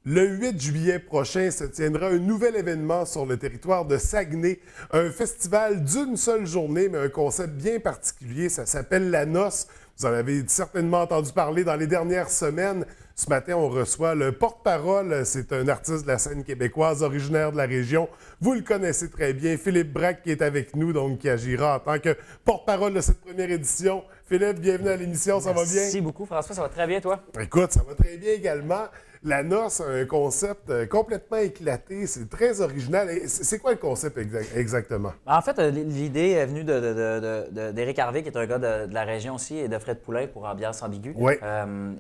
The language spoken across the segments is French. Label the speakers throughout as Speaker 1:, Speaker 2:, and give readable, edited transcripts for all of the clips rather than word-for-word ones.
Speaker 1: Le 8 juillet prochain se tiendra un nouvel événement sur le territoire de Saguenay, un festival d'une seule journée, mais un concept bien particulier. Ça s'appelle la Noce. Vous en avez certainement entendu parler dans les dernières semaines. Ce matin, on reçoit le porte-parole. C'est un artiste de la scène québécoise originaire de la région. Vous le connaissez très bien, Philippe Braque, qui est avec nous, donc qui agira en tant que porte-parole de cette première édition. Philippe, bienvenue à l'émission, ça va bien?
Speaker 2: Merci beaucoup, François, ça va très bien, toi?
Speaker 1: Écoute, ça va très bien également. La noce a un concept complètement éclaté, c'est très original. Et c'est quoi le concept exactement?
Speaker 2: En fait, l'idée est venue d'Éric Harvey, qui est un gars de la région aussi, et de Fred Poulain pour Ambiance Ambiguë.
Speaker 1: Oui.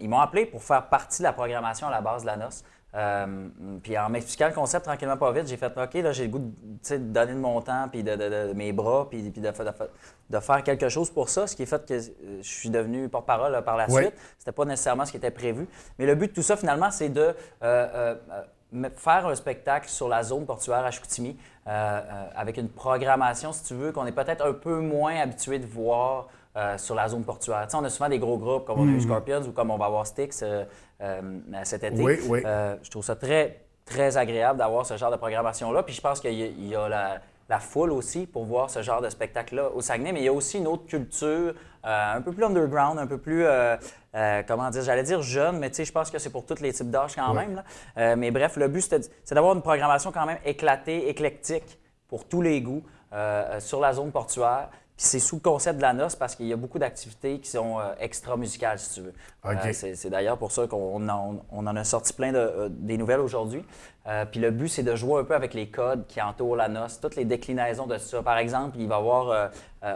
Speaker 2: Ils m'ont appelé pour faire partie de la programmation à la base de la noce. Puis en m'expliquant le concept tranquillement pas vite, j'ai fait OK, là j'ai le goût de donner de mon temps, puis de mes bras, puis de faire quelque chose pour ça, ce qui est fait que je suis devenu porte-parole par la suite. C'était pas nécessairement ce qui était prévu. Mais le but de tout ça, finalement, c'est de faire un spectacle sur la zone portuaire à Chicoutimi avec une programmation, si tu veux, qu'on est peut-être un peu moins habitué de voir sur la zone portuaire. Tu sais, on a souvent des gros groupes comme on a eu Scorpions ou comme on va avoir Styx cet été.
Speaker 1: Oui, oui.
Speaker 2: Je trouve ça très, très agréable d'avoir ce genre de programmation-là. Puis je pense qu'il y a la foule aussi pour voir ce genre de spectacle-là au Saguenay. Mais il y a aussi une autre culture un peu plus underground, un peu plus, comment dire, j'allais dire jeune, mais tu sais, je pense que c'est pour tous les types d'âge quand même. Là. Mais bref, le but, c'est d'avoir une programmation quand même éclatée, éclectique pour tous les goûts sur la zone portuaire. Puis c'est sous le concept de la noce parce qu'il y a beaucoup d'activités qui sont extra-musicales, si tu veux.
Speaker 1: Okay.
Speaker 2: C'est d'ailleurs pour ça qu'on en a sorti plein des nouvelles aujourd'hui. Puis le but, c'est de jouer un peu avec les codes qui entourent la noce, toutes les déclinaisons de ça. Par exemple, il va y avoir,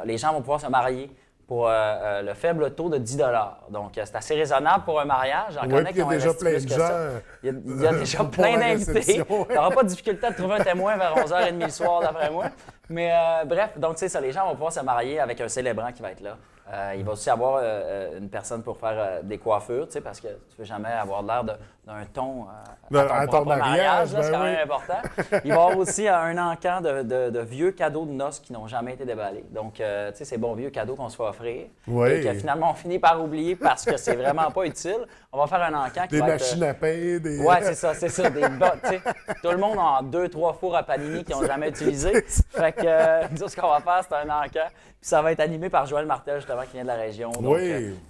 Speaker 2: les gens vont pouvoir se marier pour le faible taux de 10 $. Donc, c'est assez raisonnable pour un mariage. J'en connais qui ont
Speaker 1: déjà
Speaker 2: investi
Speaker 1: plein
Speaker 2: plus
Speaker 1: de
Speaker 2: que
Speaker 1: gens.
Speaker 2: ça. Il y a déjà plein d'invités. Tu n'auras pas de difficulté à trouver un témoin vers 11h30 le soir, d'après moi. Mais bref, donc, tu sais, ça, les gens vont pouvoir se marier avec un célébrant qui va être là. Il va aussi avoir une personne pour faire des coiffures, tu sais, parce que tu ne veux jamais avoir l'air d'un ton à ton mariage. C'est quand même important. Il va y avoir aussi un encan de vieux cadeaux de noces qui n'ont jamais été déballés. Donc, tu sais, ces bons vieux cadeaux qu'on se fait offrir et que finalement, on finit par oublier parce que c'est vraiment pas utile. On va faire un encan qui
Speaker 1: va
Speaker 2: être...
Speaker 1: Des machines à pain, des...
Speaker 2: Oui, c'est ça. Des bottes, tu sais. Tout le monde a 2-3 fours à panini qu'ils n'ont jamais utilisés. Fait que, nous, ce qu'on va faire, c'est un encan. Puis ça va être animé par Joël Martel, justement, qui vient de la région. Donc,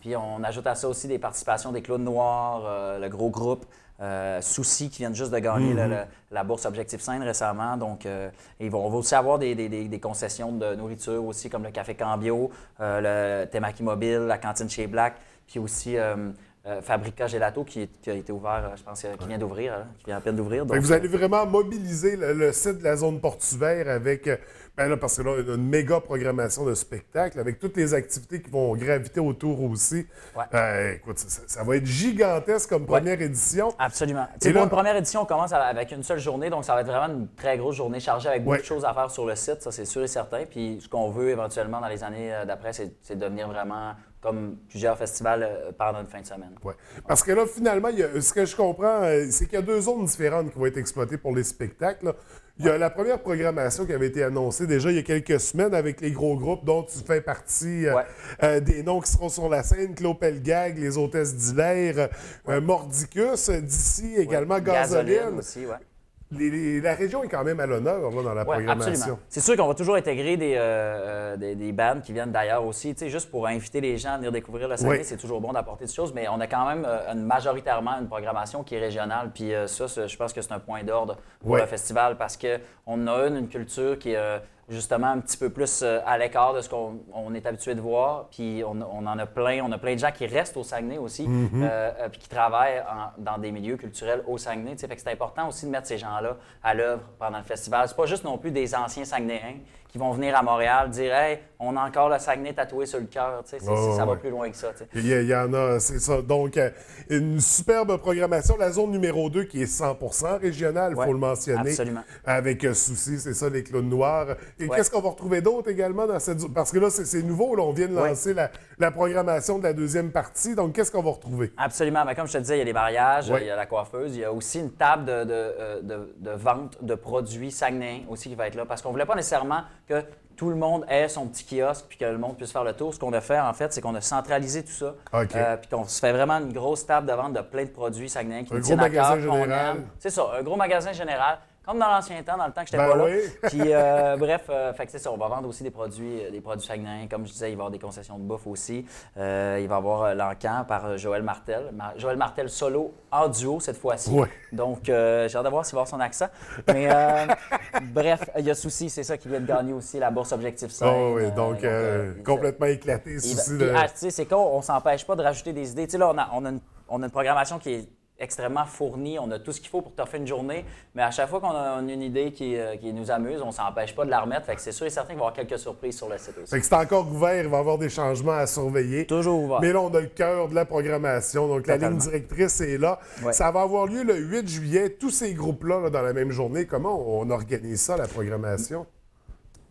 Speaker 2: puis on ajoute à ça aussi des participations des Clowns Noirs, le gros groupe Souci qui viennent juste de gagner la bourse Objectif Scène récemment. Donc, on va aussi avoir des concessions de nourriture aussi, comme le Café Cambio, le Temaki Mobile, la cantine chez Black, puis aussi Fabrica Gelato qui a été ouvert, je pense, qui vient d'ouvrir, qui vient à peine d'ouvrir.
Speaker 1: Vous allez vraiment mobiliser le site de la zone portuaire avec, parce que là, une méga programmation de spectacles, avec toutes les activités qui vont graviter autour aussi. Ouais. Écoute, ça va être gigantesque comme première édition.
Speaker 2: Absolument. Pour une première édition, on commence avec une seule journée, donc ça va être vraiment une très grosse journée chargée avec beaucoup de choses à faire sur le site, ça c'est sûr et certain. Puis ce qu'on veut éventuellement dans les années d'après, c'est devenir vraiment comme plusieurs festivals pendant une fin de semaine.
Speaker 1: Oui. Parce que là, finalement, ce que je comprends, c'est qu'il y a deux zones différentes qui vont être exploitées pour les spectacles. Là. Il y a la première programmation qui avait été annoncée déjà il y a quelques semaines avec les gros groupes dont tu fais partie, des noms qui seront sur la scène, Claude Pelgag, les Hôtesses d'Hilaire, Mordicus, d'ici également Gasoline.
Speaker 2: Aussi,
Speaker 1: la région est quand même à l'honneur dans la programmation.
Speaker 2: Absolument. C'est sûr qu'on va toujours intégrer des bands qui viennent d'ailleurs aussi, juste pour inviter les gens à venir découvrir le Saguenay. C'est toujours bon d'apporter des choses, mais on a quand même majoritairement une programmation qui est régionale. Puis ça, je pense que c'est un point d'ordre pour le festival parce qu'on a une culture qui est justement un petit peu plus à l'écart de ce qu'on est habitué de voir. Puis on en a plein. On a plein de gens qui restent au Saguenay aussi, puis qui travaillent dans des milieux culturels au Saguenay. Fait que c'est important aussi de mettre ces gens-là à l'œuvre pendant le festival. C'est pas juste non plus des anciens Saguenayens qui vont venir à Montréal dire « Hey, on a encore le Saguenay tatoué sur le cœur. » Ça va plus loin que ça.
Speaker 1: Il y en a, c'est ça. Donc, une superbe programmation. La zone numéro 2 qui est 100% régionale, il faut le mentionner.
Speaker 2: Absolument.
Speaker 1: Avec Souci, c'est ça, les Clowns Noirs. Et qu'est-ce qu'on va retrouver d'autre également dans cette zone? Parce que là, c'est nouveau. Là, on vient de lancer la programmation de la deuxième partie. Donc, qu'est-ce qu'on va retrouver?
Speaker 2: Absolument. Bien, comme je te disais, il y a les mariages, il y a la coiffeuse. Il y a aussi une table de vente de produits saguenayens aussi qui va être là. Parce qu'on ne voulait pas nécessairement que tout le monde ait son petit kiosque puis que le monde puisse faire le tour. Ce qu'on a fait, en fait, c'est qu'on a centralisé tout ça. Puis qu'on se fait vraiment une grosse table de vente de plein de produits saguenayens qui nous tiennent à cœur. Un gros magasin général. C'est ça, un gros magasin général. Comme dans l'ancien temps, dans le temps que j'étais pas là. Puis, bref, fait que c'est ça, on va vendre aussi des produits saguenayens. Comme je disais, il va y avoir des concessions de bouffe aussi. Il va y avoir l'Encan par Joël Martel. Joël Martel solo en duo cette fois-ci. Ouais. Donc, j'ai hâte de voir s'il va avoir son accent. Mais bref, il y a Souci, c'est ça qui vient de gagner aussi la bourse Objectif 5.
Speaker 1: Oh, oui, donc complètement éclaté. Souci
Speaker 2: tu sais, c'est con, on s'empêche pas de rajouter des idées. Tu sais, là, on a une programmation qui est extrêmement fourni, on a tout ce qu'il faut pour toffer une journée, mais à chaque fois qu'on a une idée qui nous amuse, on ne s'empêche pas de la remettre. Fait que c'est sûr et certain qu'il va y avoir quelques surprises sur le site aussi.
Speaker 1: Fait que c'est encore ouvert, il va y avoir des changements à surveiller.
Speaker 2: Toujours ouvert.
Speaker 1: Mais là, on a le cœur de la programmation, donc la ligne directrice est là. Ouais. Ça va avoir lieu le 8 juillet, tous ces groupes-là là, dans la même journée. Comment on organise ça, la programmation?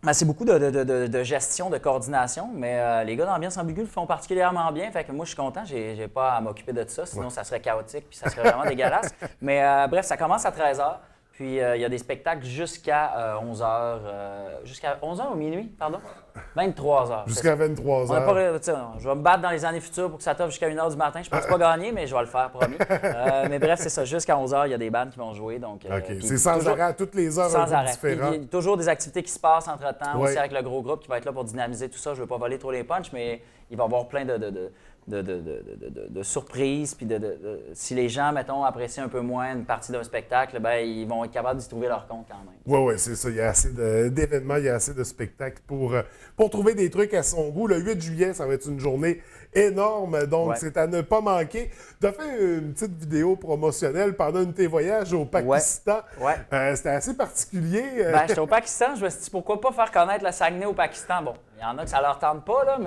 Speaker 2: Ben, c'est beaucoup de gestion, de coordination, mais les gars d'Ambiance Ambiguë le font particulièrement bien. Fait que moi, je suis content. J'ai pas à m'occuper de ça, sinon ça serait chaotique puis ça serait vraiment dégueulasse. Mais bref, ça commence à 13h. Puis il y a des spectacles jusqu'à 11h. Jusqu'à 11h ou minuit, pardon? 23h.
Speaker 1: Jusqu'à 23h.
Speaker 2: Je vais me battre dans les années futures pour que ça t'offre jusqu'à 1h du matin. Je pense pas gagner, mais je vais le faire, promis. Mais bref, c'est ça. Jusqu'à 11h, il y a des bandes qui vont jouer. Donc,
Speaker 1: c'est sans arrêt à toutes les heures.
Speaker 2: Sans arrêt. Il y a toujours des activités qui se passent entre-temps, aussi avec le gros groupe qui va être là pour dynamiser tout ça. Je ne veux pas voler trop les punchs, mais il va y avoir plein de surprises. Puis si les gens, mettons, apprécient un peu moins une partie d'un spectacle, ben ils vont être capables d'y trouver leur compte quand même.
Speaker 1: Oui, c'est ça. Il y a assez d'événements, il y a assez de spectacles pour trouver des trucs à son goût. Le 8 juillet, ça va être une journée énorme, donc c'est à ne pas manquer. Tu as fait une petite vidéo promotionnelle pendant un de tes voyages au Pakistan. C'était assez particulier.
Speaker 2: J'étais au Pakistan, je me suis dit pourquoi pas faire connaître le Saguenay au Pakistan. Bon, il y en a que ça leur tente pas, là,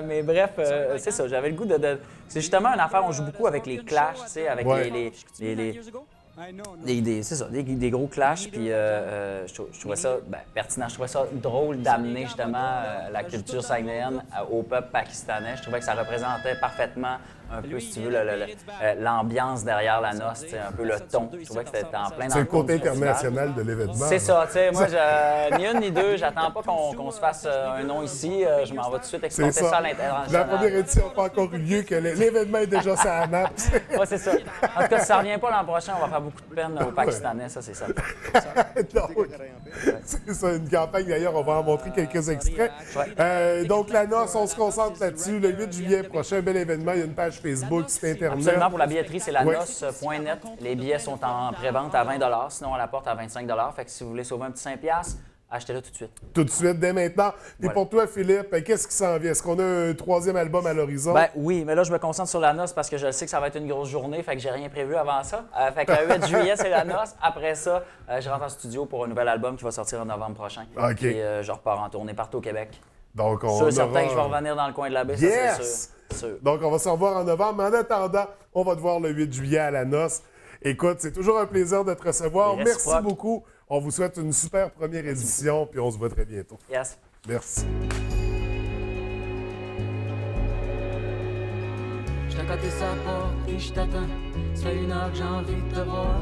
Speaker 2: mais bref, c'est ça. J'avais le goût C'est justement une affaire, on joue beaucoup avec les clashs, tu sais, avec c'est ça, des gros clashs, puis je trouvais ça pertinent. Je trouvais ça drôle d'amener justement la culture saguenayenne au peuple pakistanais. Je trouvais que ça représentait parfaitement un peu, si tu veux, l'ambiance derrière la noce, un peu le ton. Je trouvais que c'était en plein dans
Speaker 1: c'est le côté international de l'événement.
Speaker 2: C'est ça, tu sais, moi, ni une ni deux, j'attends pas qu'on se fasse un nom ici. Je m'en vais tout de suite exporter ça à l'international.
Speaker 1: La première édition n'a pas encore eu lieu, que l'événement est déjà sur la map.
Speaker 2: Oui, c'est ça. En tout cas, si ça ne revient pas l'an prochain, on va faire beaucoup de peine aux Pakistanais, ça, c'est ça.
Speaker 1: C'est ça, une campagne, d'ailleurs, on va en montrer quelques extraits. Donc, la noce, on se concentre là-dessus. Le 8 juillet prochain, bel événement, il y a une page Facebook, site Internet.
Speaker 2: Absolument, pour la billetterie, c'est lanoce.net. Les billets sont en pré-vente à 20 $, sinon à la porte à 25 $. Fait que si vous voulez sauver un petit 5$, achetez-le tout de suite.
Speaker 1: Tout de suite, dès maintenant. Et pour toi, Philippe, qu'est-ce qui s'en vient? Est-ce qu'on a un troisième album à l'horizon?
Speaker 2: Oui, mais là, je me concentre sur la noce parce que je sais que ça va être une grosse journée, fait que j'ai rien prévu avant ça. Fait que le 8 juillet, c'est la noce. Après ça, je rentre en studio pour un nouvel album qui va sortir en novembre prochain.
Speaker 1: OK.
Speaker 2: Et je repars en tournée partout au Québec.
Speaker 1: Donc,
Speaker 2: certain que je vais revenir dans le coin de la baie, ça c'est sûr.
Speaker 1: Donc, on va se revoir en novembre. Mais en attendant, on va te voir le 8 juillet à la noce. Écoute, c'est toujours un plaisir de te recevoir. Merci beaucoup. On vous souhaite une super première édition, puis on se voit très bientôt.
Speaker 2: Yes.
Speaker 1: Merci.
Speaker 3: Je t'ai côté sa porte, puis je t'attends. Ça fait 1 heure que j'ai envie de te voir.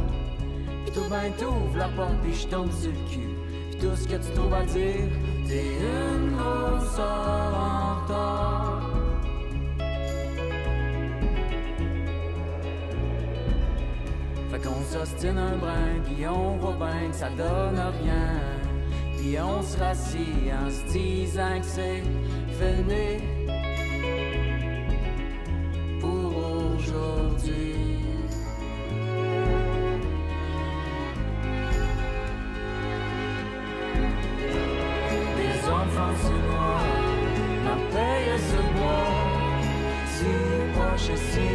Speaker 3: Puis tout ben t'ouvres la porte, puis je tombe sur le cul. Puis tout ce que tu trouves à dire, t'es une grosse heure en retard. Fait qu'on s'ostine un brin, pis on voit bien que ça donne rien. Pis on se rassit en se disant que c'est fini pour aujourd'hui. Les enfants c'est moi, ma paye se boit, si proche et si